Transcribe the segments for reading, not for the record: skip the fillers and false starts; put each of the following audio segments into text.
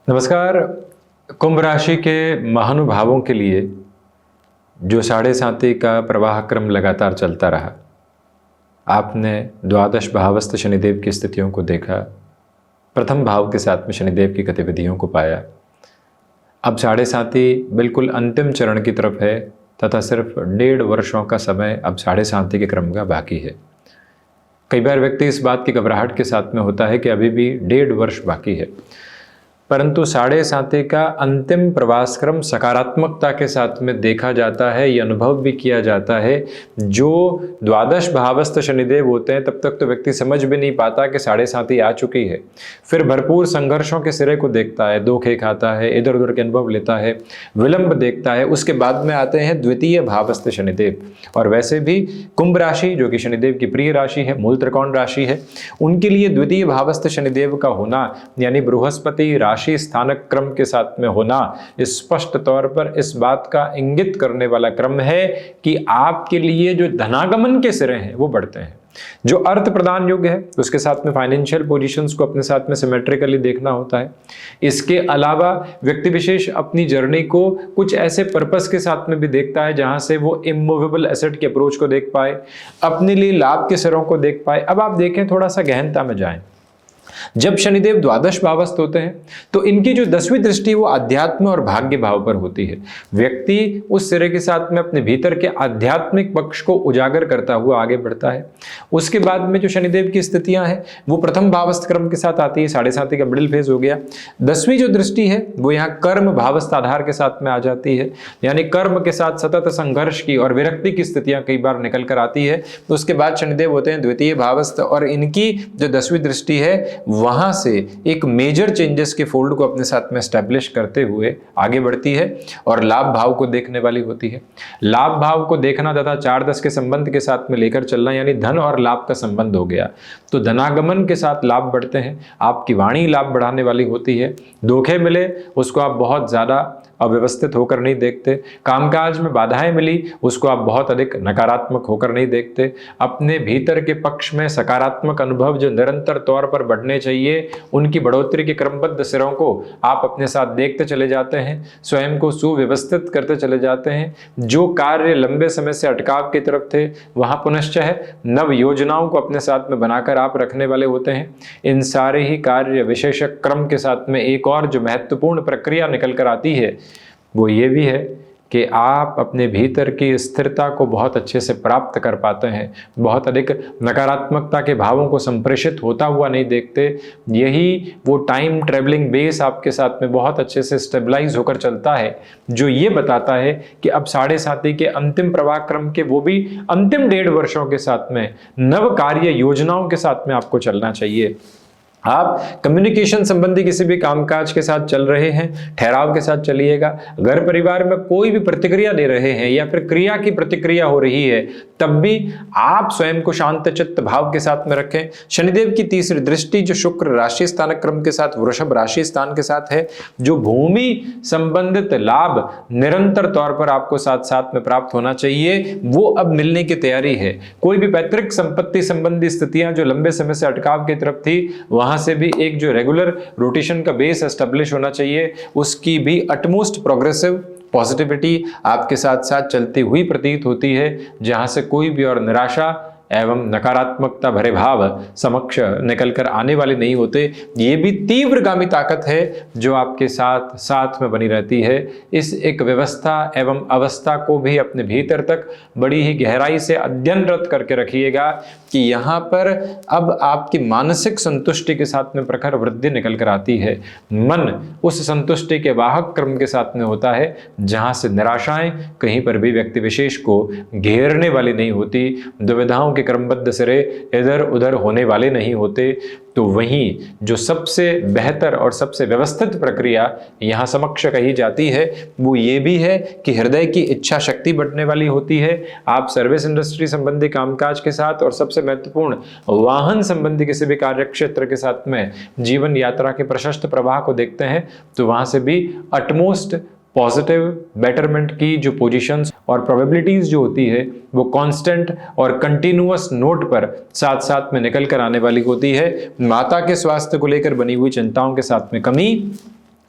नमस्कार। कुंभ राशि के महानुभावों के लिए जो साढ़े साती का प्रवाह क्रम लगातार चलता रहा, आपने द्वादश भावस्थ शनिदेव की स्थितियों को देखा, प्रथम भाव के साथ में शनिदेव की गतिविधियों को पाया। अब साढ़े साती बिल्कुल अंतिम चरण की तरफ है तथा सिर्फ 1.5 वर्षों का समय अब साढ़े साती के क्रम का बाकी है। कई बार व्यक्ति इस बात की घबराहट के साथ में होता है कि अभी भी 1.5 वर्ष बाकी है, परंतु साढ़े साती का अंतिम प्रवास क्रम सकारात्मकता के साथ में देखा जाता है। ये अनुभव भी किया जाता है। जो द्वादश भावस्थ शनिदेव होते हैं तब तक तो व्यक्ति समझ भी नहीं पाता कि साढ़े साती आ चुकी है। फिर भरपूर संघर्षों के सिरे को देखता है, धोखे खाता है, इधर उधर के अनुभव लेता है, विलंब देखता है। उसके बाद में आते हैं द्वितीय भावस्थ शनिदेव। और वैसे भी कुंभ राशि जो कि शनिदेव की प्रिय राशि है, मूल त्रिकोण राशि है, उनके लिए द्वितीय भावस्थ शनिदेव का होना यानी बृहस्पति राशि स्थानक क्रम के साथ में होना स्पष्ट तौर पर इस बात का इंगित करने वाला क्रम है कि आपके लिए जो धनागमन के सिरे हैं वो बढ़ते हैं। जो अर्थ प्रदान योग्य है उसके साथ में फाइनेंशियल पोजीशंस को अपने साथ में सिमेट्रिकली देखना होता है। इसके अलावा व्यक्ति विशेष अपनी जर्नी को कुछ ऐसे पर्पस के साथ में भी देखता है जहां से वो इमूवेबल एसेट के अप्रोच को देख पाए, अपने लिए लाभ के सिरों को देख पाए। अब आप देखें, थोड़ा सा गहनता में जाएं। जब शनिदेव द्वादश भावस्थ होते हैं तो इनकी जो 10वीं दृष्टि वो अध्यात्म और भाग्य भाव पर होती है। व्यक्ति उस सिरे के साथ में अपने भीतर के आध्यात्मिक पक्ष को उजागर करता हुआ आगे बढ़ता है। उसके बाद में जो शनिदेव की स्थितियां हैं वो प्रथम भावस्थ क्रम के साथ आती है। साढ़े साती का मिडिल फेज हो गया। 10वीं जो दृष्टि है वो यहाँ कर्म भावस्थ आधार के साथ में आ जाती है, यानी कर्म के साथ सतत संघर्ष की और विरक्ति की स्थितियां कई बार निकल कर आती है। तो उसके बाद शनिदेव होते हैं द्वितीय भावस्थ और इनकी जो 10वीं दृष्टि है वहां से एक मेजर चेंजेस के फोल्ड को अपने साथ में एस्टैब्लिश करते हुए आगे बढ़ती है और लाभ भाव को देखने वाली होती है। लाभ भाव को देखना तथा 4-10 के संबंध के साथ में लेकर चलना यानी धन और लाभ का संबंध हो गया। तो धनागमन के साथ लाभ बढ़ते हैं, आपकी वाणी लाभ बढ़ाने वाली होती है। धोखे मिले उसको आप बहुत ज्यादा अव्यवस्थित होकर नहीं देखते। कामकाज में बाधाएं मिली उसको आप बहुत अधिक नकारात्मक होकर नहीं देखते। अपने भीतर के पक्ष में सकारात्मक अनुभव जो निरंतर तौर पर बढ़ने चाहिए उनकी बढ़ोतरी के क्रमबद्ध सिरों को आप अपने साथ देखते चले जाते हैं, स्वयं को सुव्यवस्थित करते चले जाते हैं। जो कार्य लंबे समय से अटकाव की तरफ थे वहां पुनश्च नव योजनाओं को अपने साथ में बनाकर आप रखने वाले होते हैं। इन सारे ही कार्य विशेषक क्रम के साथ में एक और जो महत्वपूर्ण प्रक्रिया निकल कर आती है वो ये भी है कि आप अपने भीतर की स्थिरता को बहुत अच्छे से प्राप्त कर पाते हैं। बहुत अधिक नकारात्मकता के भावों को संप्रेषित होता हुआ नहीं देखते। यही वो टाइम ट्रेवलिंग बेस आपके साथ में बहुत अच्छे से स्टेबलाइज होकर चलता है, जो ये बताता है कि अब साढ़े साती के अंतिम प्रवाह क्रम के वो भी अंतिम 1.5 वर्षों के साथ में नव कार्य योजनाओं के साथ में आपको चलना चाहिए। आप कम्युनिकेशन संबंधी किसी भी कामकाज के साथ चल रहे हैं, ठहराव के साथ चलिएगा। घर परिवार में कोई भी प्रतिक्रिया दे रहे हैं या फिर क्रिया की प्रतिक्रिया हो रही है तब भी आप स्वयं को शांत चित्त भाव के साथ में रखें। शनिदेव की तीसरी दृष्टि जो शुक्र राशि स्थानक क्रम के साथ वृषभ राशि स्थान के साथ है, जो भूमि संबंधित लाभ निरंतर तौर पर आपको साथ साथ में प्राप्त होना चाहिए वो अब मिलने की तैयारी है। कोई भी पैतृक संपत्ति संबंधी स्थितियां जो लंबे समय से अटकाव की तरफ थी वहां से भी एक जो रेगुलर रोटेशन का बेस एस्टेब्लिश होना चाहिए, उसकी भी अटमोस्ट प्रोग्रेसिव पॉजिटिविटी आपके साथ साथ चलती हुई प्रतीत होती है, जहां से कोई भी और निराशा एवं नकारात्मकता भरे भाव समक्ष निकल कर आने वाले नहीं होते। ये भी तीव्रगामी ताकत है जो आपके साथ साथ में बनी रहती है। इस एक व्यवस्था एवं अवस्था को भी अपने भीतर तक बड़ी ही गहराई से अध्ययनरत करके रखिएगा कि यहाँ पर अब आपकी मानसिक संतुष्टि के साथ में प्रखर वृद्धि निकल कर आती है। मन उस संतुष्टि के वाहक क्रम के साथ में होता है जहाँ से निराशाएं कहीं पर भी व्यक्ति विशेष को घेरने वाली नहीं होती, दुविधाओं के क्रमबद्ध सिरे इधर उधर होने वाले नहीं होते। तो वहीं जो सबसे बेहतर और सबसे व्यवस्थित प्रक्रिया यहाँ समक्ष कही जाती है वो ये भी है कि हृदय की इच्छा शक्ति बढ़ने वाली होती है। आप सर्विस इंडस्ट्री संबंधी कामकाज के साथ और सबसे महत्वपूर्ण वाहन संबंधी किसी भी कार्य क्षेत्र के साथ में जीवन यात्रा के प्रशस्त प्रवाह को देखते हैं तो वहां से भी अटमोस्ट पॉजिटिव बेटरमेंट की जो पोजीशंस और प्रोबेबिलिटीज जो होती है वो कांस्टेंट और कंटिन्यूअस नोट पर साथ साथ में निकल कर आने वाली होती है। माता के स्वास्थ्य को लेकर बनी हुई चिंताओं के साथ में कमी,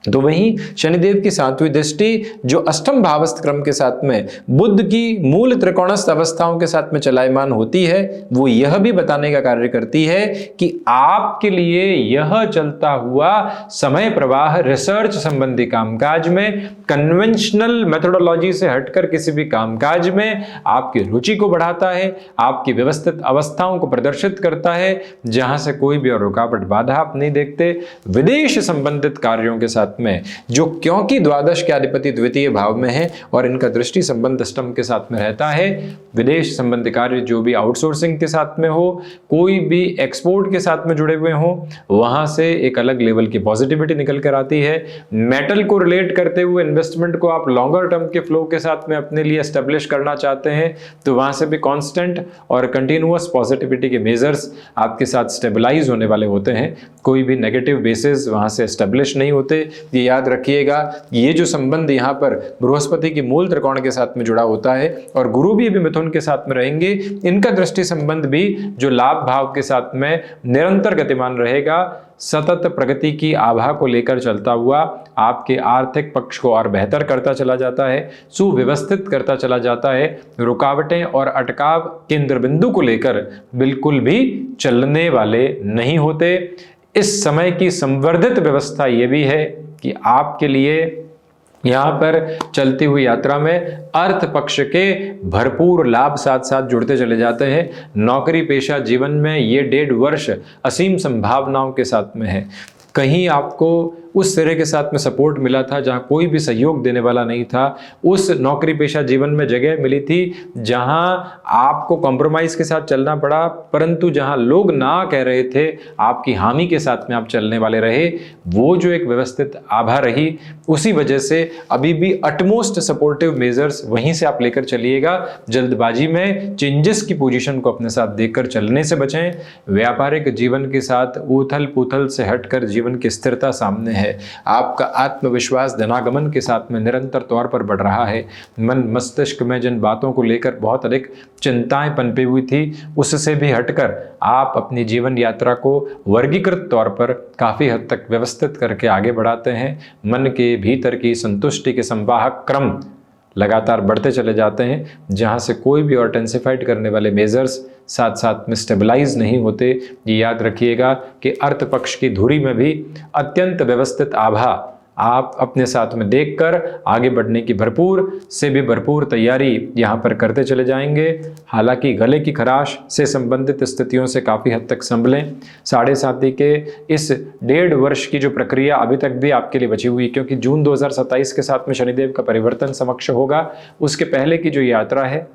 तो वहीं शनिदेव की 7वीं दृष्टि जो अष्टम भावस्थ क्रम के साथ में बुध की मूल त्रिकोणस्थ अवस्थाओं के साथ में चलायमान होती है, वो यह भी बताने का कार्य करती है कि आपके लिए यह चलता हुआ समय प्रवाह रिसर्च संबंधी कामकाज में, कन्वेंशनल मेथोडोलॉजी से हटकर किसी भी कामकाज में आपकी रुचि को बढ़ाता है, आपकी व्यवस्थित अवस्थाओं को प्रदर्शित करता है, जहां से कोई भी और रुकावट बाधा आप नहीं देखते। विदेश संबंधित कार्यों के साथ में जो क्योंकि द्वादश के अधिपति द्वितीय भाव में है और इनका दृष्टि संबंध अष्टम के साथ में रहता है, विदेश संबंधी कार्य जो भी आउटसोर्सिंग के साथ में हो, कोई भी एक्सपोर्ट के साथ में जुड़े हुए हो, वहां से एक अलग लेवल की पॉजिटिविटी निकल कर आती है। मेटल को रिलेट करते हुए इन्वेस्टमेंट को आप लॉन्गर टर्म के फ्लो के साथ में अपने लिए एस्टेब्लिश करना चाहते हैं, तो वहां से भी कांस्टेंट और कंटिन्यूअस पॉजिटिविटी के मेजर्स आपके साथ स्टेबलाइज होने वाले होते हैं। कोई भी नेगेटिव बेसिस वहां से एस्टेब्लिश नहीं होते। ये याद रखिएगा, ये जो संबंध यहाँ पर बृहस्पति की मूल त्रिकोण के साथ में जुड़ा होता है और गुरु भी अभी मिथुन के साथ में रहेंगे, इनका दृष्टि संबंध भी जो लाभ भाव के साथ में निरंतर गतिमान रहेगा, सतत प्रगति की आभा को लेकर चलता हुआ आपके आर्थिक पक्ष को और बेहतर करता चला जाता है, सुव्यवस्थित करता चला जाता है। रुकावटें और अटकाव केंद्र बिंदु को लेकर बिल्कुल भी चलने वाले नहीं होते। इस समय की संवर्धित व्यवस्था ये भी है कि आपके लिए यहाँ पर चलती हुई यात्रा में अर्थ पक्ष के भरपूर लाभ साथ साथ जुड़ते चले जाते हैं। नौकरी पेशा जीवन में ये 1.5 वर्ष असीम संभावनाओं के साथ में है। कहीं आपको उस तरह के साथ में सपोर्ट मिला था जहां कोई भी सहयोग देने वाला नहीं था, उस नौकरी पेशा जीवन में जगह मिली थी जहां आपको कॉम्प्रोमाइज के साथ चलना पड़ा, परंतु जहां लोग ना कह रहे थे आपकी हामी के साथ में आप चलने वाले रहे। वो जो एक व्यवस्थित आभा रही, उसी वजह से अभी भी अटमोस्ट सपोर्टिव मेजर्स वहीं से आप लेकर चलिएगा। जल्दबाजी में चेंजेस की पोजीशन को अपने साथ देखकर चलने से बचें। व्यापारिक जीवन के साथ उथल पुथल से हटकर जीवन की स्थिरता सामने है। आपका आत्मविश्वास धनागमन के साथ में निरंतर तौर पर बढ़ रहा है। मन मस्तिष्क में जिन बातों को लेकर बहुत अधिक चिंताएं पनपी हुई थी, उससे भी हटकर आप अपनी जीवन यात्रा को वर्गीकृत तौर पर काफी हद तक व्यवस्थित करके आगे बढ़ाते हैं। मन के भीतर की संतुष्टि के संवाहक क्रम लगातार बढ़ते चले जाते हैं, जहां से कोई भी और टेंसिफाइड करने वाले मेजर्स साथ साथ में स्टेबलाइज नहीं होते। ये याद रखिएगा कि अर्थ पक्ष की धुरी में भी अत्यंत व्यवस्थित आभा आप अपने साथ में देखकर आगे बढ़ने की भरपूर से भी भरपूर तैयारी यहाँ पर करते चले जाएंगे। हालांकि गले की खराश से संबंधित स्थितियों से काफ़ी हद तक संभलें। 7.5 के इस 1.5 वर्ष की जो प्रक्रिया अभी तक भी आपके लिए बची हुई, क्योंकि जून 2027 के साथ में शनिदेव का परिवर्तन समक्ष होगा, उसके पहले की जो यात्रा है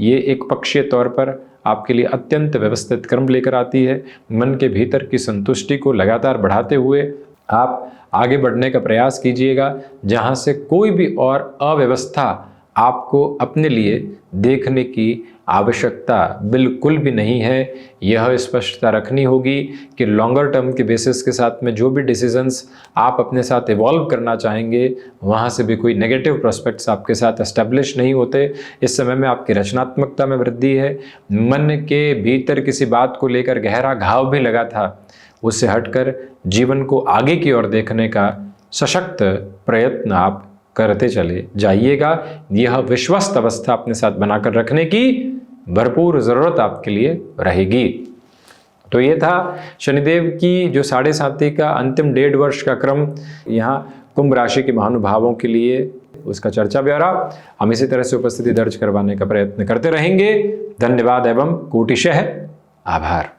ये एक पक्षीय तौर पर आपके लिए अत्यंत व्यवस्थित क्रम लेकर आती है। मन के भीतर की संतुष्टि को लगातार बढ़ाते हुए आप आगे बढ़ने का प्रयास कीजिएगा, जहां से कोई भी और अव्यवस्था आपको अपने लिए देखने की आवश्यकता बिल्कुल भी नहीं है। यह स्पष्टता रखनी होगी कि लॉन्गर टर्म के बेसिस के साथ में जो भी डिसीजंस आप अपने साथ इवॉल्व करना चाहेंगे, वहाँ से भी कोई नेगेटिव प्रोस्पेक्ट्स आपके साथ एस्टेब्लिश नहीं होते। इस समय में आपकी रचनात्मकता में वृद्धि है। मन के भीतर किसी बात को लेकर गहरा घाव भी लगा था, उससे हटकर जीवन को आगे की ओर देखने का सशक्त प्रयत्न आप करते चले जाइएगा। यह विश्वस्त अवस्था अपने साथ बनाकर रखने की भरपूर ज़रूरत आपके लिए रहेगी। तो ये था शनिदेव की जो 7.5 का अंतिम 1.5 वर्ष का क्रम यहाँ कुंभ राशि के महानुभावों के लिए, उसका चर्चा ब्यौरा हम इसी तरह से उपस्थिति दर्ज करवाने का प्रयत्न करते रहेंगे। धन्यवाद एवं कोटिशः आभार।